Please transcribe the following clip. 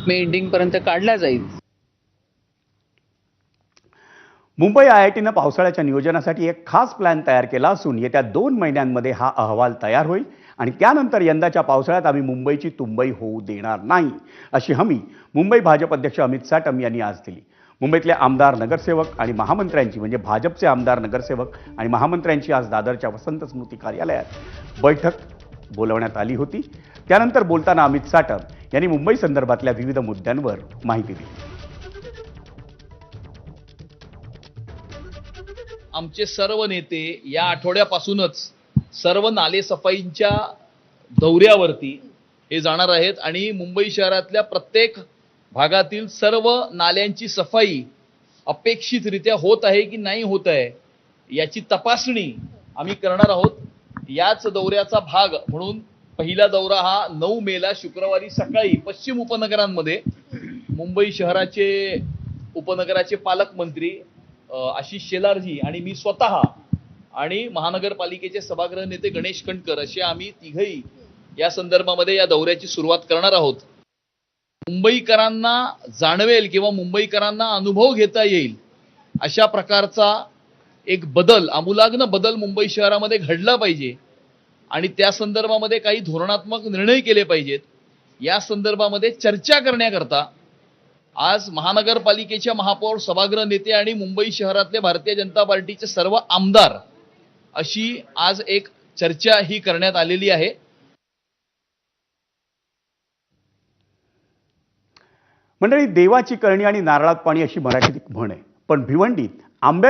मे एंडिंगपर्यंत काढला जाईल. मुंबई IITनं पावसाळ्याच्या नियोजनासाठी एक खास प्लॅन तयार केला असून येत्या 2 महिन्यांमध्ये हा अहवाल तयार होईल आणि त्यानंतर यंदाच्या पावसाळ्यात आम्ही मुंबईची तुंबई होऊ देणार नाही अशी हमी मुंबई भाजप अध्यक्ष अमित साटम यांनी आज दिली. मुंबईतले आमदार, नगरसेवक आणि महामंत्र्यांची म्हणजे भाजपचे आमदार, नगरसेवक आणि महामंत्र्यांची आज दादरच्या वसंत स्मृती कार्यालयात बैठक बोलवण्यात आली होती. त्यानंतर बोलताना अमित साटम यांनी मुंबई संदर्भातल्या विविध मुद्द्यांवर माहिती दिली. आमचे सर्व नेते या आठवड्यापासूनच सर्व नाले सफाईच्या दौऱ्यावरती हे जाणार आहेत आणि मुंबई शहरातल्या प्रत्येक भागातील सर्व नाल्यांची सफाई अपेक्षितरित्या होत आहे की नाही होत आहे याची तपासणी आम्ही करणार आहोत. याच दौऱ्याचा भाग म्हणून पहिला दौरा हा 9 मेला शुक्रवारी सकाळी पश्चिम उपनगरांमध्ये मुंबई शहराचे उपनगराचे पालकमंत्री आशिष शेलारजी आणि मी स्वतः आणि महानगरपालिकेचे सभागृह नेते गणेश कणकर असे आम्ही तिघही या संदर्भामध्ये या दौऱ्याची सुरुवात करणार आहोत. मुंबईकरांना जाणवेल किंवा मुंबईकरांना अनुभव घेता येईल अशा प्रकारचा एक बदल, आमूलाग्न बदल मुंबई शहरामध्ये घडला पाहिजे आणि त्या संदर्भामध्ये काही धोरणात्मक निर्णय केले पाहिजेत. या संदर्भामध्ये चर्चा करण्याकरता आज महानगरपालिकेच्या महापौर, सभागृह नेते आणि मुंबई शहरातले भारतीय जनता पार्टीचे सर्व आमदार अशी आज एक चर्चा ही करण्यात आलेली आहे. मंडळी, देवाची करणी आणि नारळात पाणी अशी मराठीत म्हण आहे, पण भिवंडीत आंब्या